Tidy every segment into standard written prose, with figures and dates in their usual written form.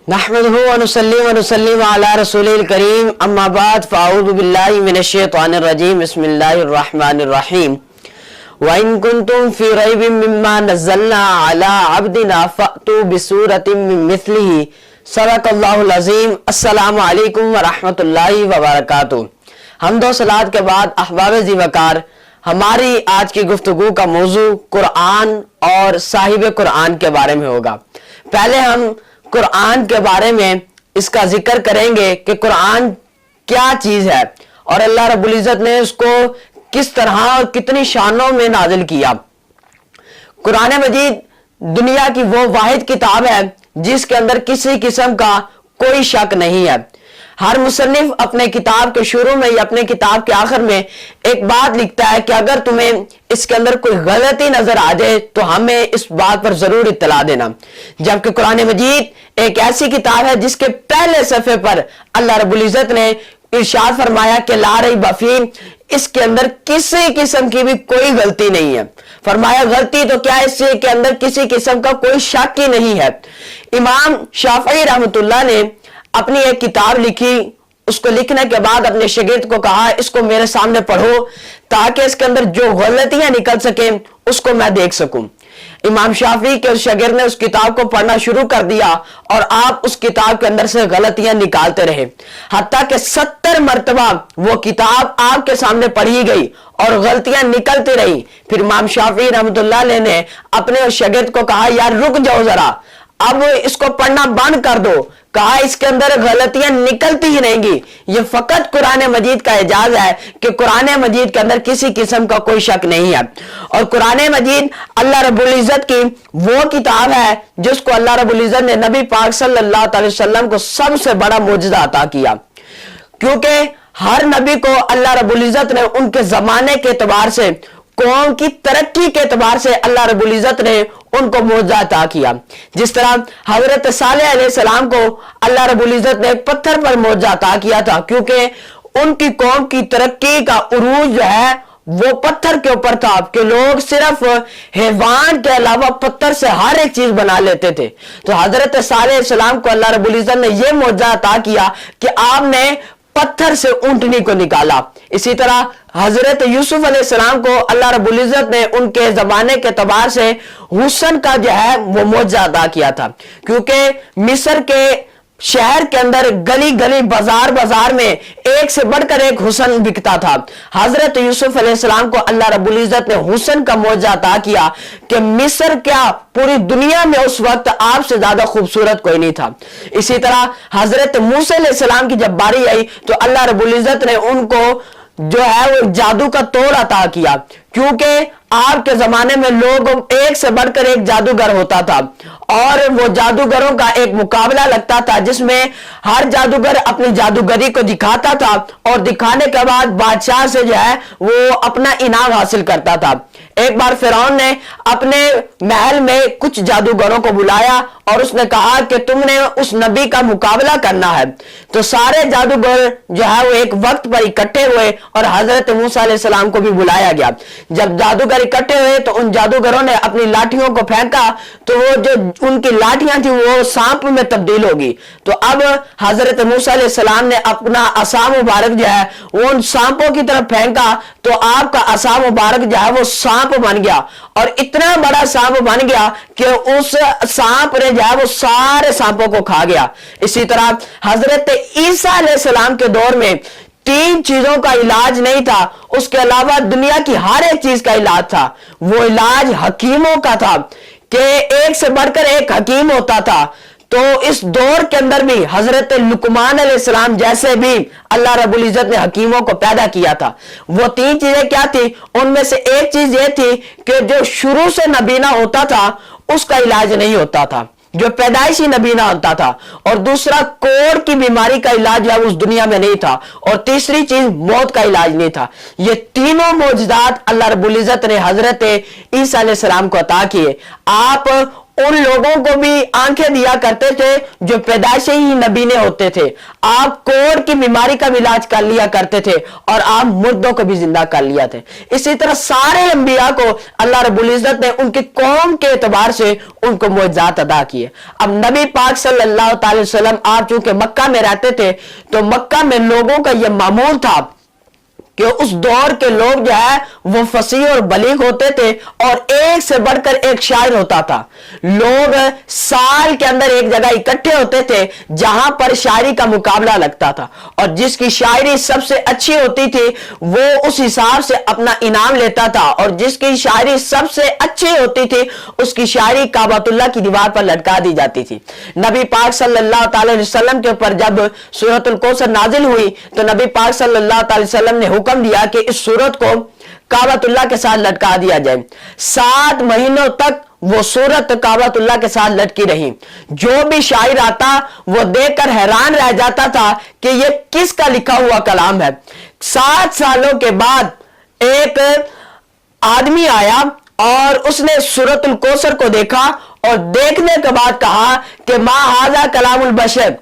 नहमदुहु व नुसल्ली व नुसल्लिम अला रसूलिल करीम अम्मा बाद फ़अऊज़ु बिल्लाहि मिनश्शैतानिर रजीम बिस्मिल्लाहिर रहमानिर रहीम व इन कुंतुम फ़ी रैबिम मिम्मा नज़्ज़लना अला अब्दिना फ़अतू बिसूरतिम मिन मिस्लिही सदक़ल्लाहुल अज़ीम। अस्सलामु अलैकुम व रहमतुल्लाहि व बरकातुहू। हम्दो सलात के बाद अहबाब ज़ीवकार, हमारी आज की गुफ्तगू का मौजू कुरान और साहिब कुरान के बारे में होगा। पहले हम कुरान के बारे में इसका जिक्र करेंगे कि कुरान क्या चीज है और अल्लाह रब्बुल इज्जत ने उसको किस तरह और कितनी शानों में नाजिल किया। कुरान मजीद दुनिया की वो वाहिद किताब है जिसके अंदर किसी किस्म का कोई शक नहीं है। हर मुसन्निफ अपने किताब के शुरू में या अपने किताब के आखिर में एक बात लिखता है कि अगर तुम्हें इसके अंदर कोई गलती नजर आ जाए तो हमें इस बात पर जरूर इत्तला देना। जबकि कुरान मजीद एक ऐसी किताब है जिसके पहले सफ़े पर अल्लाह रब्बुल इज्जत ने इरशाद फरमाया कि ला रैब फीह, इसके अंदर किसी किस्म की भी कोई गलती नहीं है। फरमाया गलती तो क्या, इसके के अंदर किसी किस्म का कोई शक ही नहीं है। इमाम शाफई रहमतुल्लाह ने अपनी एक किताब लिखी, उसको लिखने के बाद अपने शागिर्द को कहा इसको मेरे सामने पढ़ो ताकि इसके अंदर जो गलतियां निकल सके उसको मैं देख सकूं। इमाम शाफी के उस शागिर्द ने उस किताब को पढ़ना शुरू कर दिया और आप उस किताब के अंदर से गलतियां निकालते रहे, हत्ता कि 70 मरतबा वो किताब आपके सामने पढ़ी गई और गलतियां निकलती रही। फिर इमाम शाफी रहमतुल्लाह अलैह ने अपने उस शागिर्द को कहा यार रुक जाओ जरा, अब इसको पढ़ना बंद कर दो। कहा इसके अंदर गलतियां निकलती ही रहेंगी। ये फकत कुरान मजीद का एजाज है कि कुरान मजीद के अंदर किसी किस्म का कोई शक नहीं है। और कुरान मजीद अल्लाह रब्बुल इज्जत की वो किताब है जिसको अल्लाह रब्बुल इज्जत ने नबी पाक सल्लल्लाहु अलैहि वसल्लम को सबसे बड़ा मोजज़ा अता किया, क्योंकि हर नबी को अल्लाह रब्बुल इज्जत ने उनके जमाने के एतबार से, कौम की तरक्की के एतबार से अल्लाह रब्बुल इज्जत ने उनको मोजज़ा अता किया। जिस तरह हजरत सालेह अलैहिस्सलाम को अल्लाह रब्बुल इज्जत ने पत्थर पर मोजज़ा अता किया था, क्योंकि उनकी कौम की तरक्की का उरूज जो है वो पत्थर के ऊपर था कि लोग सिर्फ हैवान के अलावा पत्थर से हर एक चीज बना लेते थे। तो हजरत सालेह अलैहिस्सलाम को अल्लाह रब्बुल इज्जत ने यह मोजज़ा अता किया कि आपने पत्थर से ऊंटनी को निकाला। इसी तरह हजरत यूसुफ अलैहिस्सलाम को अल्लाह रब्बुल इज्जत ने उनके जमाने के एतबार से हुस्न का जो है वो मोजज़ा अदा किया था, क्योंकि मिस्र के शहर के अंदर गली गली बाजार बाजार में एक से बढ़कर एक हुस्न बिकता था। हजरत यूसुफ अलैहिस्सलाम को अल्लाह रब्बुल इज्जत ने हुस्न का मोजज़ा अता किया कि मिस्र क्या पूरी दुनिया में उस वक्त आपसे ज्यादा खूबसूरत कोई नहीं था। इसी तरह हजरत मूसा अलैहिस्सलाम की जब बारी आई तो अल्लाह रब्बुल इज्जत ने उनको जो है वो जादू का तोड़ अता किया, क्योंकि आपके जमाने में लोग एक से बढ़कर एक जादूगर होता था और वो जादूगरों का एक मुकाबला लगता था जिसमें हर जादूगर अपनी जादूगरी को दिखाता था और दिखाने के बाद बादशाह से जो है वो अपना इनाम हासिल करता था। एक बार फिरौन ने अपने महल में कुछ जादूगरों को बुलाया और उसने कहा कि तुमने उस नबी का मुकाबला करना है। तो सारे जादूगर जो है वो एक वक्त पर इकट्ठे हुए और हजरत मूसा अलैहिस्सलाम को भी बुलाया गया। जब जादूगर इकट्ठे हुए तो उन जादूगरों ने अपनी लाठियों को फेंका तो वो जो उनकी लाठियां थी वो सांप में तब्दील होगी। तो अब हजरत मूसा अलैहिस्सलाम ने अपना असा मुबारक जो है वो उन सांपों की तरफ फेंका तो आपका असा मुबारक जो है वो सांप बन गया और इतना बड़ा सांप बन गया कि उस सांप ने जो है वो सारे सांपों को खा गया। इसी तरह हजरत ईसा अलैहिस्सलाम के दौर में 3 चीजों का इलाज नहीं था, उसके अलावा दुनिया की हर एक चीज का इलाज था। वो इलाज हकीमों का था कि एक से बढ़कर एक हकीम होता था। तो इस दौर के अंदर भी हजरत लुकमान अलैहिस्सलाम जैसे भी अल्लाह रब्बुल इज्जत ने हकीमों को पैदा किया था। वो 3 चीजें क्या थी, उनमें से एक चीज ये थी कि जो शुरू से नबीना होता था उसका इलाज नहीं होता था, जो पैदाइशी नबीना होता था, और दूसरा कोढ़ की बीमारी का इलाज है उस दुनिया में नहीं था, और तीसरी चीज मौत का इलाज नहीं था। ये तीनों मौजूदात अल्लाह रब्बुल इज्जत ने हजरत ईसा अलैहिस्सलाम को अता किए। आप उन लोगों को भी आंखें दिया करते थे जो पैदाइश ही नबी ने होते थे। आप कोढ़ की बीमारी का भी इलाज कर लिया करते थे और आप मुर्दों को भी जिंदा कर लिया थे। इसी तरह सारे अंबिया को अल्लाह रब्बुल इज्जत ने उनकी कौम के एतबार से उनको मुअज्जिज़ात अदा किए। अब नबी पाक सल्लल्लाहु अलैहि वसल्लम आप चूंकि मक्का में रहते थे तो मक्का में लोगों का यह मामूल था कि उस दौर के लोग जो है वो फसीह और बलीग होते थे और एक से बढ़कर एक शायर होता था। लोग साल के अंदर एक जगह इकट्ठे होते थे जहां पर शायरी का मुकाबला लगता था और जिसकी शायरी सबसे अच्छी होती थी वो उस हिसाब से अपना इनाम लेता था और जिसकी शायरी सबसे अच्छी होती थी उसकी शायरी काबतुल्लाह की दीवार पर लटका दी जाती थी। नबी पाक सल्लल्लाहु अलैहि वसल्लम के ऊपर जब सूरतुल कौसर नाजिल हुई तो नबी पाक सल्लल्लाहु अलैहि वसल्लम ने हुक्म दिया कि इस सूरत को काबतुल्लाह के साथ लटका दिया जाए। 7 महीनों तक वो सूरत काबतुल्लाह के साथ लटकी रही। जो भी शायर आता वो देखकर हैरान रह जाता था कि ये किसका लिखा हुआ कलाम है। 7 सालों के बाद एक आदमी आया और उसने सूरतुल कौसर को देखा और देखने के बाद कहा कि मा हाजा कलामुल बशर,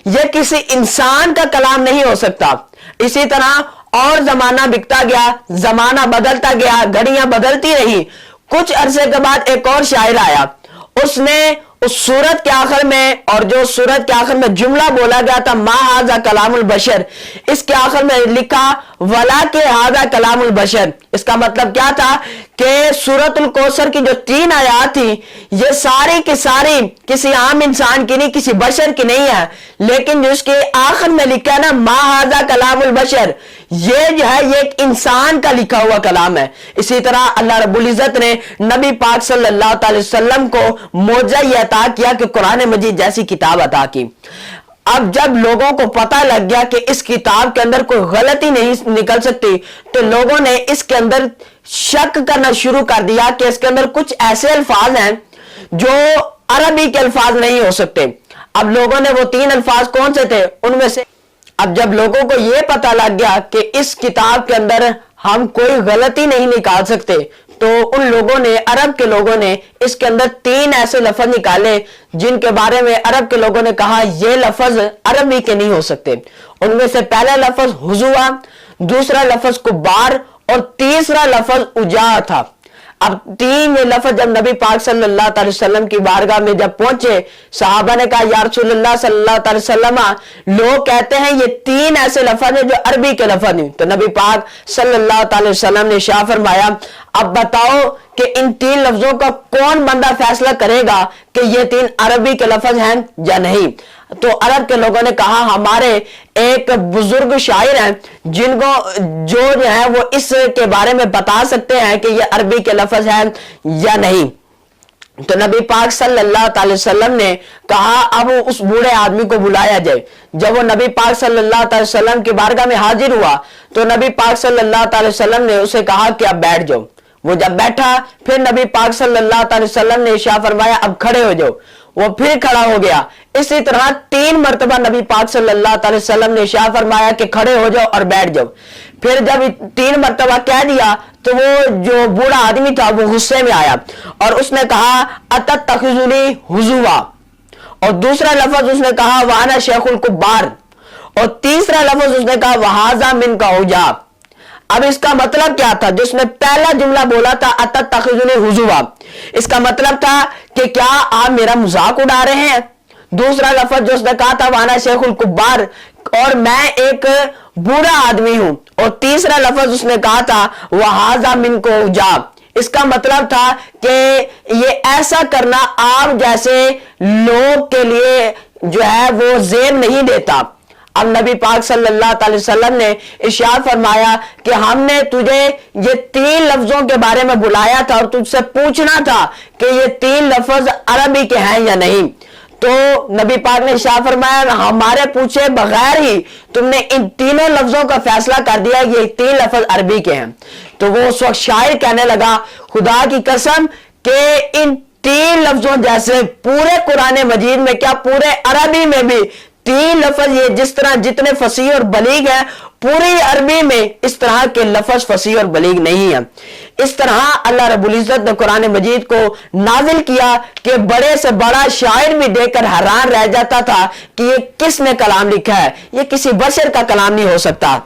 यह किसी इंसान का कलाम नहीं हो सकता। इसी तरह और जमाना बिकता गया, जमाना बदलता गया, घड़ियां बदलती रही। कुछ अरसे के बाद एक और शायर आया, उसने उस सूरत के आखिर में और जो सूरत के आखिर में जुमला बोला गया था मा हाजा कलामुल बशर, इसके आखिर में लिखा वला के हाजा कलामुल बशर। इसका मतलब क्या था कि सूरतुल कौसर की जो 3 आयात थी ये सारी की सारी किसी आम इंसान की नहीं, किसी बशर की नहीं है, लेकिन जो इसके आखिर में लिखा है ना मा हाजा कलामुल बशर, ये जो है ये एक इंसान का लिखा हुआ कलाम है। इसी तरह अल्लाह रब्बुल इज्जत ने नबी पाक सल्लल्लाहु अलैहि वसल्लम को मौजज़ा ये अता किया कि कुरान मजीद जैसी किताब अता की। अब जब लोगों को पता लग गया कि इस किताब के अंदर कोई गलती नहीं निकल सकती तो लोगों ने इसके अंदर शक करना शुरू कर दिया कि इसके अंदर कुछ ऐसे अल्फाज हैं जो अरबी के अल्फाज नहीं हो सकते। अब लोगों ने वो 3 अल्फाज कौन से थे उनमें से, अब जब लोगों को यह पता लग गया कि इस किताब के अंदर हम कोई गलती नहीं निकाल सकते तो उन लोगों ने, अरब के लोगों ने इसके अंदर 3 ऐसे लफ्ज निकाले जिनके बारे में अरब के लोगों ने कहा ये लफ्ज अरबी के नहीं हो सकते। उनमें से पहला लफ्ज हुजुआ, दूसरा लफ्ज कुब्बार और तीसरा लफ्ज उजा था। अब 3 ये लफ्ज जब नबी पाक सल्लल्लाहु अलैहि वसल्लम की बारगाह में जब पहुंचे, सहाबा ने कहा या रसूलुल्लाह सल्लल्लाहु अलैहि वसल्लम, लोग कहते हैं ये 3 ऐसे लफ्ज हैं जो अरबी के लफ्ज नहीं। तो नबी पाक सल्लल्लाहु अलैहि वसल्लम ने इरशाद फरमाया अब बताओ कि इन 3 लफ्जों का कौन बंदा फैसला करेगा कि ये 3 अरबी के लफ्ज हैं या नहीं। तो अरब के लोगों ने कहा हमारे एक बुजुर्ग शायर हैं जिनको जो है वो इसके बारे में बता सकते हैं कि ये अरबी के लफ्ज हैं या नहीं। तो नबी पाक सल्लल्लाहु अलैहि वसल्लम ने कहा अब उस बूढ़े आदमी को बुलाया जाए। जब वो नबी पाक सल्लल्लाहु अलैहि वसल्लम की बारगाह में हाजिर हुआ तो नबी पाक सल्लल्लाहु अलैहि वसल्लम ने उसे कहा कि अब बैठ जाओ। वो जब बैठा फिर नबी पाक सल्लल्लाहु अलैहि वसल्लम ने इरशाद फरमाया अब खड़े हो जाओ। वो फिर खड़ा हो गया। इसी तरह 3 मरतबा नबी पाक सल्लल्लाहु अलैहि वसल्लम ने इरशाद फरमाया कि खड़े हो जाओ और बैठ जाओ। फिर जब 3 मरतबा कह दिया तो वो जो बूढ़ा आदमी था वो गुस्से में आया और उसने कहा अतत्तखिजुनी हुजुवा, और दूसरा लफ्ज उसने कहा वाना शेखुल कुब्बार, और तीसरा लफ्ज उसने कहा वहाजा मिन का उजा। अब इसका मतलब क्या था? जिसने पहला जुमला बोला था अतत्तखिजुनी हुजुवा, इसका मतलब था कि क्या आप मेरा मजाक उड़ा रहे हैं। दूसरा लफ्ज जो उसने कहा था वाना शेखुल कुब्बार, और मैं एक बूढ़ा आदमी हूं, और तीसरा लफ्ज उसने कहा था वहाजा मिन को उजा, इसका मतलब था कि ये ऐसा करना आप जैसे लोग के लिए जो है वो जेब नहीं देता। अब नबी पाक सल्लल्लाहु अलैहि वसल्लम ने इरशाद फरमाया कि हमने तुझे ये 3 लफ्जों के बारे में बुलाया था और तुझसे पूछना था कि ये 3 लफ्ज अरबी के हैं या नहीं। तो नबी पाक ने इरशाद फरमाया हमारे पूछे बगैर ही तुमने इन 3 लफ्जों का फैसला कर दिया ये 3 लफ्ज अरबी के हैं। तो वो उस वक्त शायर कहने लगा खुदा की कसम कि इन 3 लफ्जों जैसे पूरे कुरान मजीद में, क्या पूरे अरबी में भी تین لفظ یہ جس طرح جتنے فصیح اور بلیغ ہیں پوری عربی میں اس طرح کے لفظ فصیح اور بلیغ نہیں ہیں. اس طرح اللہ رب العزت نے قرآن مجید کو نازل کیا کہ بڑے سے بڑا شاعر بھی دیکھ کر حیران رہ جاتا تھا کہ یہ کس نے کلام لکھا ہے, یہ کسی بشر کا کلام نہیں ہو سکتا.